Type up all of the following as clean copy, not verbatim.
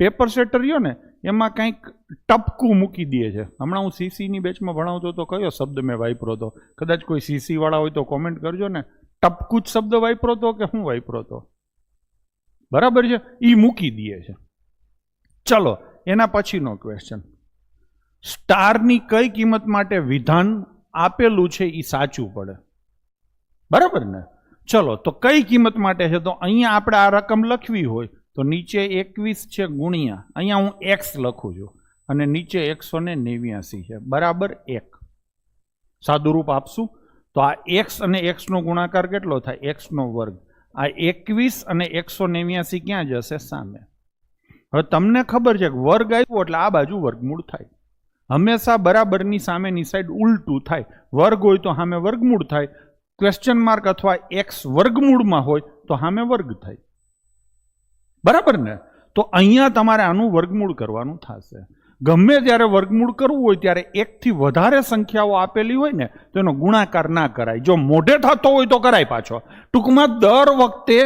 Paper setter રહ્યો ને એમાં કંઈક ટપકું મૂકી દે છે. હમણાં હું સીસીની બેચમાં ભણાવતો તો કયો શબ્દ મેં વાપર્યો હતો, કદાચ કોઈ સીસી વાળા હોય તો કોમેન્ટ કરજો ને. ટપકું જ શબ્દ વાપરો હતો કે હું વાપરો હતો? બરાબર છે, એ મૂકી દે છે. ચલો એના પછીનો ક્વેશ્ચન, સ્ટારની કઈ કિંમત માટે વિધાન આપેલું છે એ સાચું પડે? બરાબર ને? ચલો તો કઈ કિંમત માટે છે? તો અહીંયા આપણે આ રકમ લખવી હોય તો નીચે 21 છે ગુણ્યા, અહીંયા હું x લખું છું અને નીચે 189 છે બરાબર 1. સાદું રૂપ આપશું તો આ x અને x નો ગુણાકાર કેટલો થાય? x નો વર્ગ. આ 21 અને 189 ક્યાં જશે? સામે. હવે તમને ખબર છે કે વર્ગ આવ્યો એટલે આ બાજુ વર્ગમૂળ થાય. હંમેશા બરાબરની સામેની સાઈડ ઉલટું થાય. વર્ગ હોય તો સામે વર્ગમૂળ થાય, ક્વેશ્ચન માર્ક અથવા x વર્ગમૂળમાં હોય તો સામે વર્ગ થાય. બરાબર ને? તો અહીંયા તમારે આનું વર્ગમૂળ કરવાનું થશે. ગમે ત્યારે વર્ગમૂળ કરવું હોય ત્યારે એકથી વધારે સંખ્યાઓ આપેલી હોય ને તો એનો ગુણાકાર ના કરાય. જો મોઢે થતો હોય તો કરાય પાછો. ટૂંકમાં દર વખતે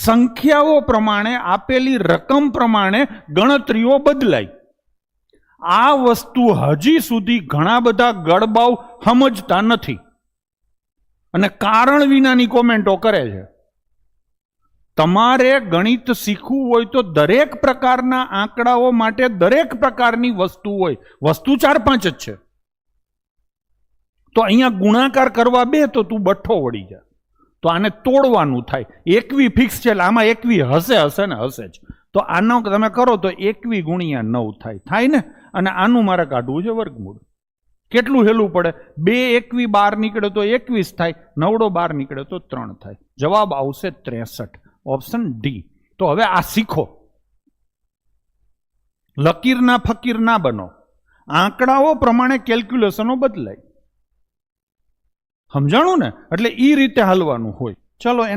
સંખ્યાઓ પ્રમાણે આપેલી રકમ પ્રમાણે ગણતરીઓ બદલાય. આ વસ્તુ હજી સુધી ઘણા બધા ગડબાવ સમજતા નથી અને કારણ વિનાની કોમેન્ટો કરે છે. તમારે ગણિત શીખવું હોય તો દરેક પ્રકારના આંકડાઓ માટે દરેક પ્રકારની વસ્તુ હોય. વસ્તુ 4-5 જ છે. તો અહીંયા ગુણાકાર કરવા બે તો તું બઠ્ઠો વળી જા. તો આને તોડવાનું થાય. 21 ફિક્સ છે એટલે આમાં 21 હશે ને હશે જ. તો આનો તમે કરો તો 21 ગુણ્યા 9 થાય ને. અને આનું મારે કાઢવું છે વર્ગમૂળ. કેટલું હેલું પડે? 2 21 12 નીકળે તો 21 થાય, 9 12 નીકળે તો 3 થાય. જવાબ આવશે 63, ઓપ્શન ડી. તો હવે આ શીખો. લકીરના ફકીર ના બનો. આંકડાઓ પ્રમાણે કેલ્ક્યુલેશનો બદલાય. સમજાણું ને? એટલે એ રીતે હાલવાનું હોય. ચલો એના